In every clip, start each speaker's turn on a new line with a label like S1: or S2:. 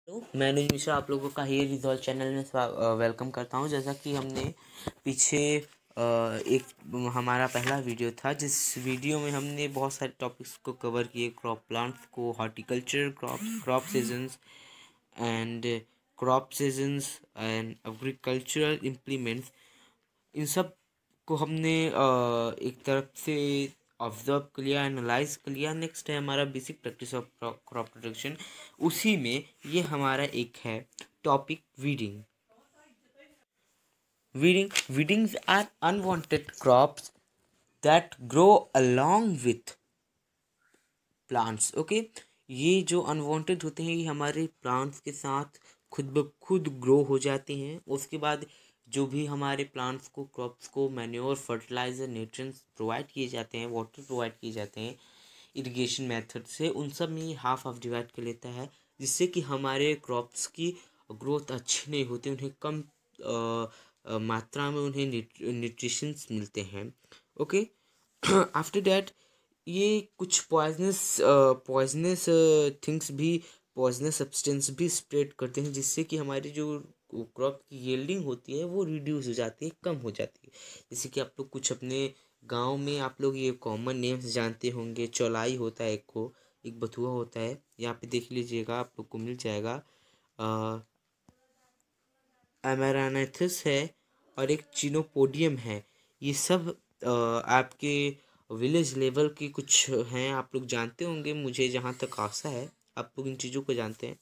S1: Hello, मैं अनुज मिश्रा आप लोगों का हेयर रिजॉल्व चैनल में वेलकम करता हूं। जैसा कि हमने पीछे एक हमारा पहला वीडियो था, जिस वीडियो में हमने बहुत सारे टॉपिक्स को कवर किए, क्रॉप प्लांट्स को, horticulture, and crop seasons and agricultural implements. इन सब को हमने एक तरफ से ऑब्जर्व कर लिया, एनालाइज कर लिया। नेक्स्ट है हमारा basic practice of crop protection. उसी में ये हमारा एक है topic weeding. Weedings are unwanted crops that grow along with plants. Okay, ये जो अनवांटेड होते हैं ये हमारे प्लांट्स के साथ खुद ब खुद ग्रो हो जाते हैं। उसके बाद जो भी हमारे प्लांट्स को, क्रॉप्स को मैन्योर, फर्टिलाइजर, न्यूट्रिएंट्स प्रोवाइड किए जाते हैं, वाटर प्रोवाइड किए जाते हैं इरिगेशन मेथड से, उन सब में ये हाफ ऑफ डिवाइड कर लेता है, जिससे कि हमारे क्रॉप्स की ग्रोथ अच्छी नहीं होती, उन्हें कम मात्रा में उन्हें न्यूट्रिशंस मिलते हैं। ओके, आफ्टर दैट ये कुछ पॉइजनस थिंग्स भी, पॉइजनस सब्सटेंस भी स्प्रेड करते हैं, जिससे कि हमारी जो क्रॉप की यील्डिंग होती है वो रिड्यूस हो जाती है, कम हो जाती है। जैसे कि आप लोग कुछ अपने गांव में आप लोग ये कॉमन नेम्स जानते होंगे। चौलाई होता है एक बथुआ होता है, यहाँ पे देख लीजिएगा आप लोग को मिल जाएगा। एमेरानाइथस है और एक चिनोपोडियम है। ये सब आपके विलेज लेवल की कुछ हैं, आप लोग जानते होंगे। मुझे जहाँ तक आशा है आप लोग इन चीज़ों को जानते हैं।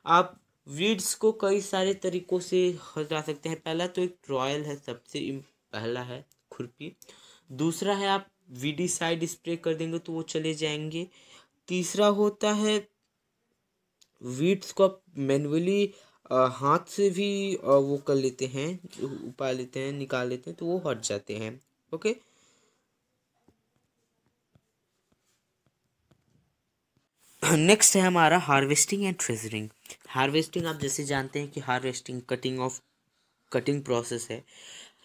S1: आप वीड्स को कई सारे तरीक़ों से हटा सकते हैं। पहला तो एक ट्रॉयल है, सबसे पहला है खुरपी। दूसरा है आप वीडीसाइड स्प्रे कर देंगे तो वो चले जाएंगे। तीसरा होता है वीड्स को आप मैनुअली हाथ से भी वो कर लेते हैं, उपाय लेते हैं, निकाल लेते हैं तो वो हट जाते हैं। ओके, नेक्स्ट है हमारा हार्वेस्टिंग एंड थ्रेशरिंग। हार्वेस्टिंग आप जैसे जानते हैं कि हार्वेस्टिंग कटिंग प्रोसेस है।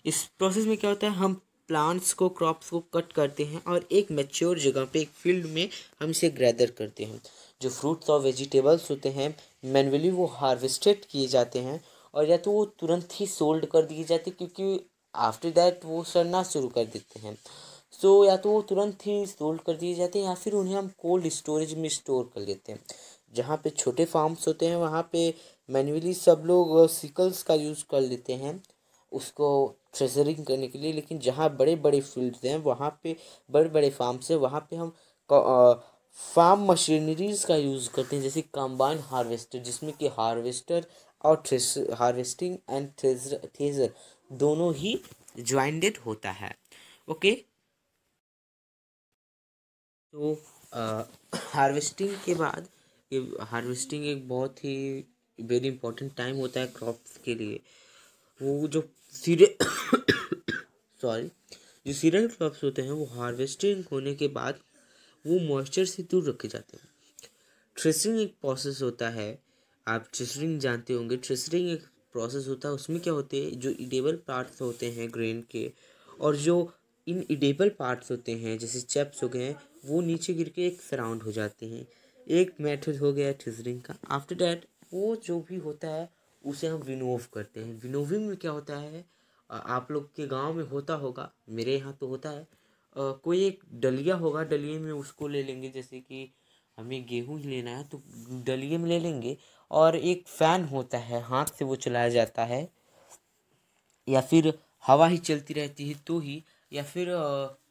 S1: इस प्रोसेस में क्या होता है, हम प्लांट्स को, क्रॉप्स को कट करते हैं और एक मैच्योर जगह पे, एक फील्ड में हम इसे ग्रेदर करते हैं। जो फ्रूट्स और वेजिटेबल्स होते हैं मैनुअली वो हार्वेस्टेड किए जाते हैं, और या तो वो तुरंत ही सोल्ड कर दिए जाते हैं, क्योंकि आफ्टर दैट वो सड़ना शुरू कर देते हैं। सो या तो वो तुरंत ही सोल्ड कर दिए जाते हैं, या फिर उन्हें हम कोल्ड स्टोरेज में स्टोर कर लेते हैं। जहाँ पे छोटे फार्म्स होते हैं वहाँ पे मैन्युअली सब लोग सिकल्स का यूज़ कर लेते हैं उसको थ्रेशरिंग करने के लिए। लेकिन जहाँ बड़े बड़े फील्ड्स हैं, वहाँ पे बड़े बड़े फार्म्स हैं, वहाँ पे हम फार्म मशीनरीज का यूज़ करते हैं, जैसे कंबाइन हार्वेस्टर, जिसमें कि हार्वेस्टर और हार्वेस्टिंग एंड थ्रेशर दोनों ही ज्वाइंटेड होता है। ओके, तो हार्वेस्टिंग के बाद, ये हार्वेस्टिंग एक बहुत ही वेरी इंपॉर्टेंट टाइम होता है क्रॉप्स के लिए। वो जो सीरियल सॉरी जो सीरियल क्रॉप्स होते हैं वो हार्वेस्टिंग होने के बाद वो मॉइस्चर से दूर रखे जाते हैं। थ्रेशरिंग एक प्रोसेस होता है, आप थ्रेशरिंग जानते होंगे। थ्रेशरिंग एक प्रोसेस होता है, उसमें क्या होते हैं, जो इडेबल पार्ट्स होते हैं ग्रेन के, और जो इन इडेबल पार्ट्स होते हैं जैसे चेप्स हो गए हैं, वो नीचे गिर के एक सराउंड हो जाते हैं। एक मेथड हो गया थ्रेशरिंग का। आफ्टर डैट वो जो भी होता है उसे हम विनोव करते हैं। विनोविंग में क्या होता है, आप लोग के गांव में होता होगा, मेरे यहाँ तो होता है। कोई एक डलिया होगा, डलिए में उसको ले लेंगे, जैसे कि हमें गेहूं ही लेना है तो डलिए में ले लेंगे, और एक फैन होता है, हाथ से वो चलाया जाता है, या फिर हवा ही चलती रहती है तो ही, या फिर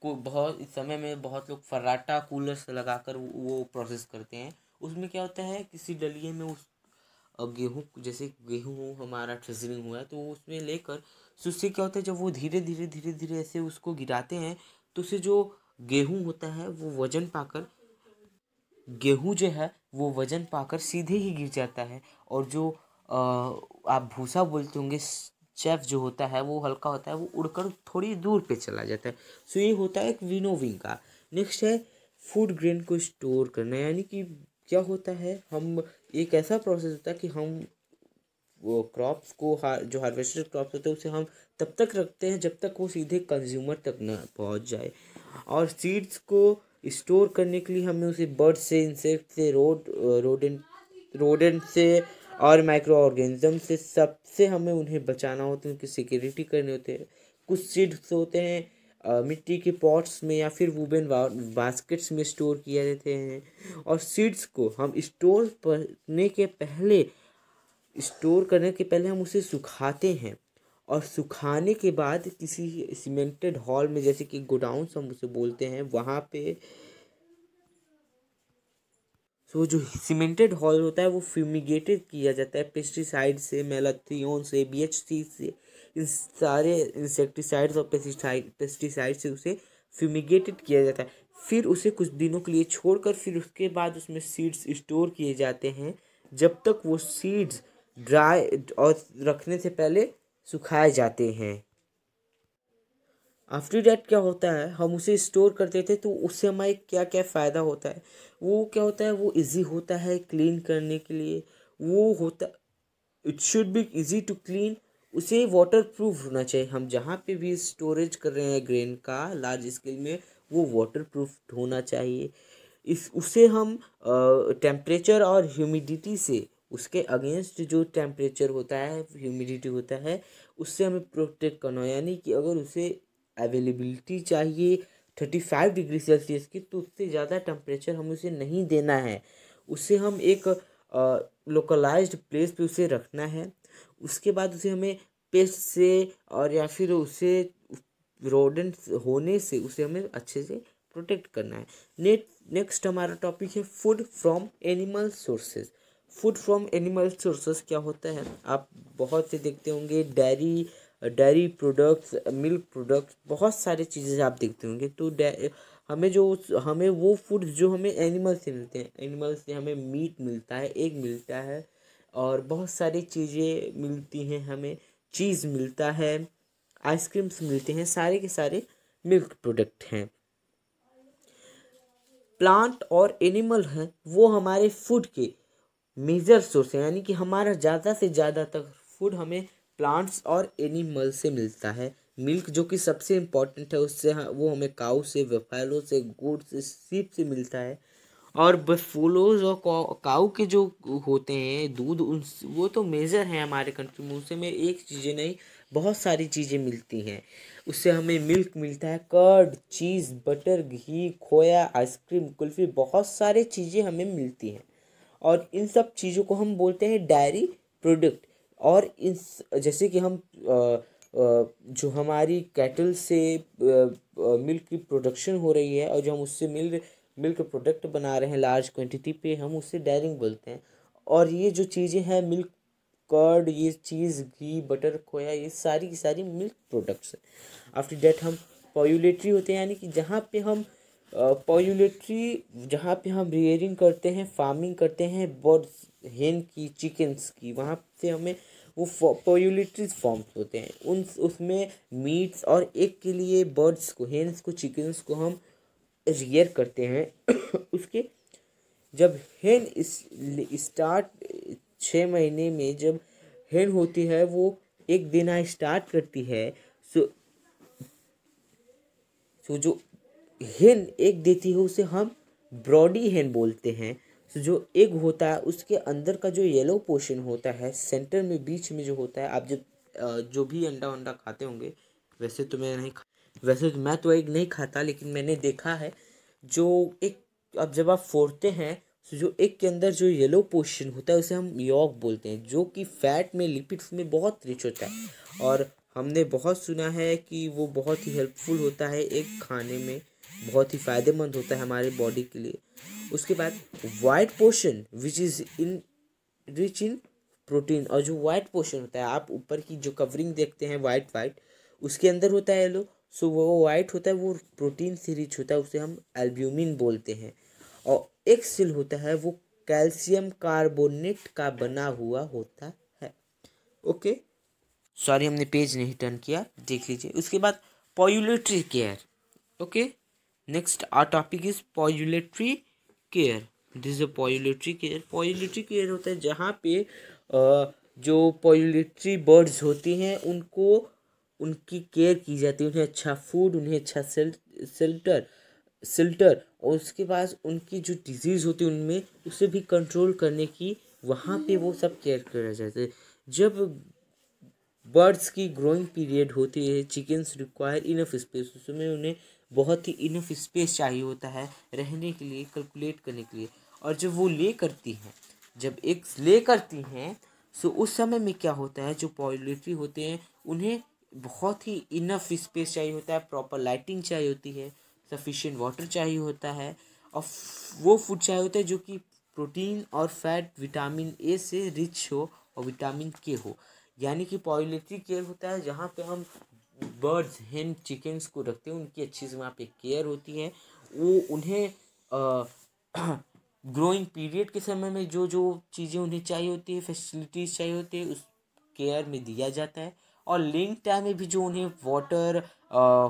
S1: को बहुत इस समय में बहुत लोग फर्राटा कूलर से लगाकर वो प्रोसेस करते हैं। उसमें क्या होता है, किसी डलिए में उस गेहूँ, जैसे गेहूँ हमारा थ्रेशरिंग हुआ है तो वो उसमें लेकर, तो उससे क्या होता है, जब वो धीरे धीरे धीरे धीरे ऐसे उसको गिराते हैं तो उससे जो गेहूँ होता है वो वजन पाकर, गेहूँ जो है वो वजन पाकर सीधे ही गिर जाता है। और जो आप भूसा बोलते होंगे, चेफ जो होता है वो हल्का होता है, वो उड़कर थोड़ी दूर पे चला जाता है। सो ये होता है एक विनोविंग का। नेक्स्ट है फूड ग्रेन को स्टोर करना, यानी कि क्या होता है, हम एक ऐसा प्रोसेस होता है कि हम वो क्रॉप्स को जो हार्वेस्टेड क्रॉप्स होते हैं उसे हम तब तक रखते हैं जब तक वो सीधे कंज्यूमर तक ना पहुंच जाए। और सीड्स को स्टोर करने के लिए हमें उसे बर्ड से, इंसेक्ट से, रोडेंट से और माइक्रो ऑर्गेनिज्म से सबसे हमें उन्हें बचाना होता है, उनकी सिक्योरिटी करनी होती है। कुछ सीड्स होते हैं मिट्टी के पॉट्स में या फिर वुडन बास्केट्स में स्टोर किए जाते हैं, और सीड्स को हम स्टोर करने के पहले हम उसे सुखाते हैं, और सुखाने के बाद किसी सीमेंटेड हॉल में, जैसे कि गोडाउन हम उसे बोलते हैं, वहाँ पे सो जो सीमेंटेड हॉल होता है वो फ्यूमिगेटेड किया जाता है पेस्टिसाइड से, मेलाथियोन से, बीएचसी से, इन सारे इंसेक्टिसाइड्स और पेस्टिसाइड से उसे फ्यूमिगेटेड किया जाता है। फिर उसे कुछ दिनों के लिए छोड़कर फिर उसके बाद उसमें सीड्स स्टोर किए जाते हैं, जब तक वो सीड्स ड्राई और रखने से पहले सुखाए जाते हैं। आफ्टर डैट क्या होता है, हम उसे स्टोर करते थे तो उससे हमारे क्या क्या फ़ायदा होता है, वो क्या होता है, वो इजी होता है क्लीन करने के लिए, वो होता it should be easy to clean. उसे वाटर प्रूफ होना चाहिए, हम जहाँ पे भी स्टोरेज कर रहे हैं ग्रेन का लार्ज स्केल में, वो वाटर प्रूफ होना चाहिए। इस उसे हम टेम्परेचर और ह्यूमिडिटी से, उसके अगेंस्ट जो टेम्परेचर होता है, ह्यूमिडिटी होता है, उससे हमें प्रोटेक्ट करना है। यानी कि अगर उसे अवेलेबिलिटी चाहिए 35 डिग्री सेल्सियस की, तो उससे ज़्यादा टेम्परेचर हमें उसे नहीं देना है। उसे हम एक लोकलाइज्ड प्लेस पे उसे रखना है। उसके बाद उसे हमें पेस्ट से और या फिर उसे रोडेंट्स होने से उसे हमें अच्छे से प्रोटेक्ट करना है। नेक्स्ट हमारा टॉपिक है food from animal sources. Food from animal sources क्या होता है, आप बहुत से देखते होंगे, डेयरी प्रोडक्ट्स, मिल्क प्रोडक्ट्स, बहुत सारी चीज़ें आप देखते होंगे। तो हमें वो फूड जो हमें एनिमल से मिलते हैं, एनिमल से हमें मीट मिलता है, एग मिलता है, और बहुत सारी चीज़ें मिलती हैं हमें, चीज़ मिलता है, आइसक्रीम्स मिलते हैं, सारे के सारे मिल्क प्रोडक्ट हैं। प्लांट और एनिमल हैं वो हमारे फूड के मेजर सोर्स है, यानी कि हमारा ज़्यादा से ज़्यादा तक फूड हमें प्लांट्स और एनिमल से मिलता है। मिल्क जो कि सबसे इम्पोर्टेंट है, उससे वो हमें काऊ से, बफेलो से, गोट से, सीप से मिलता है। और बफेलोज और काऊ के जो होते हैं दूध, उन वो तो मेजर हैं हमारे कंट्री में, उससे में एक चीज़ें नहीं, बहुत सारी चीज़ें मिलती हैं। उससे हमें मिल्क मिलता है, कर्ड, चीज़, बटर, घी, खोया, आइसक्रीम, कुल्फ़ी, बहुत सारी चीज़ें हमें मिलती हैं। और इन सब चीज़ों को हम बोलते हैं डेयरी प्रोडक्ट। और जैसे कि हम जो हमारी कैटल से मिल्क की प्रोडक्शन हो रही है, और जो हम उससे मिल्क प्रोडक्ट बना रहे हैं लार्ज क्वांटिटी पे, हम उससे डेयरिंग बोलते हैं। और ये जो चीज़ें हैं, मिल्क, कर्ड, ये चीज़, घी, बटर, खोया, ये सारी की सारी मिल्क प्रोडक्ट्स हैं। आफ्टर डेट हम पॉल्यूलेटरी होते हैं, यानी कि जहाँ पे हम रियरिंग करते हैं, फार्मिंग करते हैं बर्ड्स, हेन की, चिकन्स की, वहाँ से हमें वो पॉल्यूलेटरीज फॉर्म्स होते हैं। उसमें मीट्स और एग के लिए बर्ड्स को, हेन्स को, चिकन्स को हम रियर करते हैं। उसके जब हेन स्टार्ट 6 महीने में जब हेन होती है, वो एक देना स्टार्ट करती है। सो जो हेन एग देती है उसे हम ब्रॉडी हेन बोलते हैं। तो जो एग होता है उसके अंदर का जो येलो पोर्शन होता है, सेंटर में बीच में जो होता है, आप जब जो भी अंडा वंडा खाते होंगे, वैसे तो मैं तो एग नहीं खाता, लेकिन मैंने देखा है जो एक, अब जब आप फोड़ते हैं तो जो एग के अंदर जो येलो पोर्शन होता है उसे हम यॉक बोलते हैं, जो कि फैट में, लिपिड्स में बहुत रिच होता है। और हमने बहुत सुना है कि वो बहुत ही हेल्पफुल होता है एग खाने में, बहुत ही फ़ायदेमंद होता है हमारे बॉडी के लिए। उसके बाद white portion which is in rich in protein, और जो वाइट पोर्शन होता है, आप ऊपर की जो कवरिंग देखते हैं वाइट वाइट, उसके अंदर होता है येलो, सो वो वाइट होता है, वो प्रोटीन से रिच होता है, उसे हम एल्ब्यूमिन बोलते हैं। और एक सेल होता है वो कैल्शियम कार्बोनेट का बना हुआ होता है। ओके, सॉरी हमने पेज नहीं टर्न किया, देख लीजिए। उसके बाद पॉल्यूलेटरी care. Okay, next our topic is पॉल्यूलेटरी केयर। दिस इज अ पॉल्यूलेटरी केयर। पॉल्यूलेटरी केयर होता है जहाँ पे जो पॉल्यूलेटरी बर्ड्स होती हैं उनको, उनकी केयर की जाती है, उन्हें अच्छा फूड, उन्हें अच्छा शेल्टर, और उसके बाद उनकी जो डिजीज़ होती है उनमें, उसे भी कंट्रोल करने की वहाँ पे वो सब केयर करा जाता है। जब बर्ड्स की ग्रोइंग पीरियड होती है, चिकन्स रिक्वायर इनफ स्पेस, उसमें उन्हें बहुत ही इनफ स्पेस चाहिए होता है रहने के लिए, कैलकुलेट करने के लिए। और जब वो ले करती हैं, जब एग्स ले करती हैं, सो उस समय में क्या होता है, जो पोल्ट्री होते हैं उन्हें बहुत ही इनफ स्पेस चाहिए होता है, प्रॉपर लाइटिंग चाहिए होती है, सफिशिएंट वाटर चाहिए होता है, और वो फूड चाहिए होता है जो कि प्रोटीन और फैट विटामिन ए से रिच हो और विटामिन के हो। यानी कि पोल्ट्री केयर होता है जहाँ पे हम बर्ड्स, हेन, चिकन्स को रखते हैं, उनकी अच्छी से वहाँ पे केयर होती है। वो उन्हें ग्रोइंग पीरियड के समय में जो जो चीज़ें उन्हें चाहिए होती है, फैसिलिटीज़ चाहिए होती है, उस केयर में दिया जाता है। और लिंग टाइम में भी जो उन्हें water,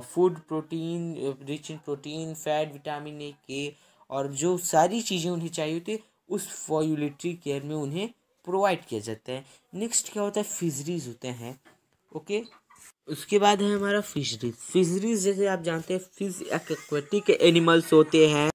S1: food, protein, rich in protein, fat, vitamin A के, और जो सारी चीज़ें उन्हें चाहिए होती है, उस पोल्ट्री केयर में उन्हें प्रोवाइड किया जाता है। नेक्स्ट क्या होता है, फिशरीज होते हैं। ओके, उसके बाद है हमारा फिशरीज। फिशरीज जैसे आप जानते हैं, फिश एक्वेटिक एनिमल्स होते हैं।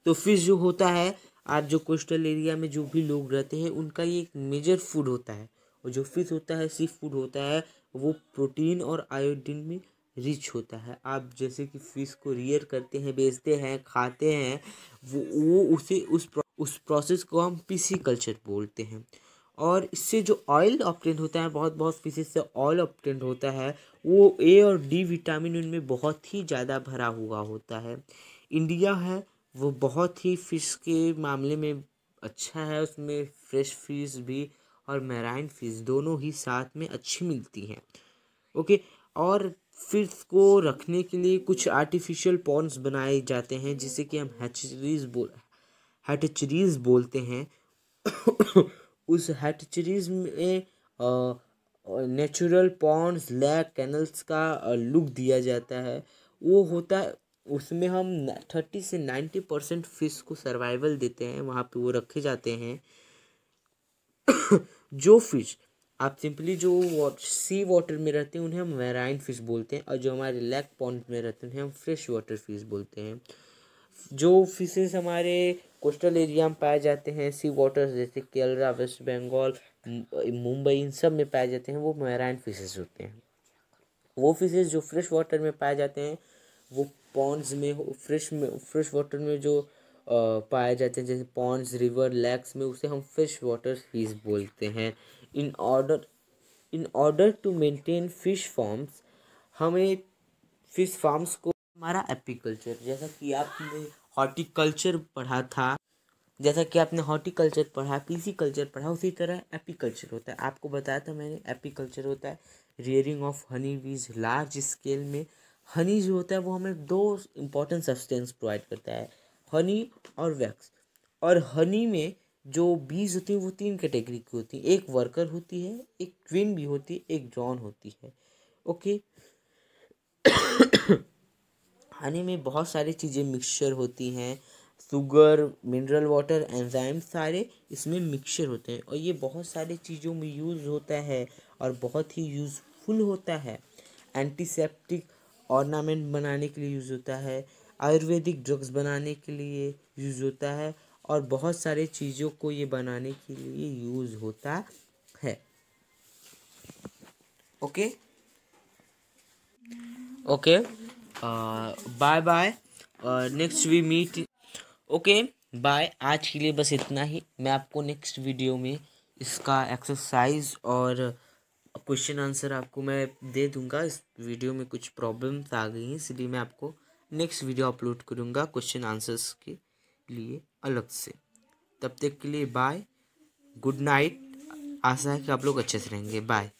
S1: तो फिश जो होता है, आज जो कोस्टल एरिया में जो भी लोग रहते हैं, उनका ये एक मेजर फूड होता है। और जो फिश होता है, सी फूड होता है, वो प्रोटीन और आयोडीन में रिच होता है। आप जैसे कि फिश को रियर करते हैं, बेचते हैं, खाते हैं, वो उसे उस प्रोसेस को हम पिसीकल्चर बोलते हैं। और इससे जो ऑयल ऑब्टेन होता है, बहुत बहुत फिशेज से ऑयल ऑब्टेन होता है, वो ए और डी विटामिन उनमें बहुत ही ज़्यादा भरा हुआ होता है। इंडिया है वो बहुत ही फ़िश के मामले में अच्छा है, उसमें फ्रेश फिश भी और मैराइन फिश दोनों ही साथ में अच्छी मिलती हैं। ओके, और फिश को रखने के लिए कुछ आर्टिफिशियल पॉन्ड्स बनाए जाते हैं, जिसे कि हम हैचरीज बोलते हैं। उस हैचरीज में नेचुरल पॉन्ड्स, लैक, कैनल्स का लुक दिया जाता है। वो होता है, उसमें हम 30 से 90% फिश को सर्वाइवल देते हैं, वहाँ पे वो रखे जाते हैं। जो फिश आप सिंपली जो सी वाटर में रहते हैं, उन्हें हम मैराइन फिश बोलते हैं, और जो हमारे लेक पॉन्ड में रहते हैं, उन्हें हम फ्रेश वाटर फिश बोलते हैं। जो फिशेस हमारे कोस्टल एरिया में पाए जाते हैं, सी वाटर जैसे केरला, वेस्ट बंगाल, मुंबई, इन सब में पाए जाते हैं, वो मैराइन फिशेस होते हैं। वो फिशेस जो फ्रेश वाटर में पाए जाते हैं, वो पॉन्ड्स में, फ्रेश वाटर में जो पाए जाते हैं, जैसे पॉन्ड्स, रिवर, लेक्स में, उसे हम फ्रेश वाटर फिश बोलते हैं। In order to maintain fish farms, हमें फिश फार्म्स को, हमारा एपीकल्चर, जैसा कि आपने हॉर्टिकल्चर पढ़ा, पीसी पढ़ा, उसी तरह एपीकल्चर होता है। आपको बताया था मैंने, एपीकल्चर होता है रियरिंग ऑफ हनी बीज लार्ज स्केल में। हनी जो होता है वो हमें दो इम्पॉर्टेंट सब्सटेंस प्रोवाइड करता है, हनी और वैक्स। और हनी में जो बीज होती हैं वो 3 कैटेगरी की होती हैं, एक वर्कर होती है, एक क्वीन भी होती है, एक ड्रोन होती है। ओके, हनी में बहुत सारी चीज़ें मिक्सचर होती हैं, शुगर, मिनरल वाटर, एंजाइम, सारे इसमें मिक्सचर होते हैं, और ये बहुत सारी चीज़ों में यूज़ होता है और बहुत ही यूज़फुल होता है। एंटीसेप्टिक, ऑर्नामेंट बनाने के लिए यूज़ होता है, आयुर्वेदिक ड्रग्स बनाने के लिए यूज़ होता है, और बहुत सारे चीज़ों को ये बनाने के लिए यूज़ होता है। Okay okay, bye bye, next we meet. Okay bye, आज के लिए बस इतना ही। मैं आपको नेक्स्ट वीडियो में इसका एक्सरसाइज और क्वेश्चन आंसर आपको मैं दे दूंगा। इस वीडियो में कुछ प्रॉब्लम्स आ गई हैं, इसलिए मैं आपको नेक्स्ट वीडियो अपलोड करूंगा क्वेश्चन आंसर्स के लिए अलग से। तब तक के लिए बाय, गुड नाइट। आशा है कि आप लोग अच्छे से रहेंगे। बाय।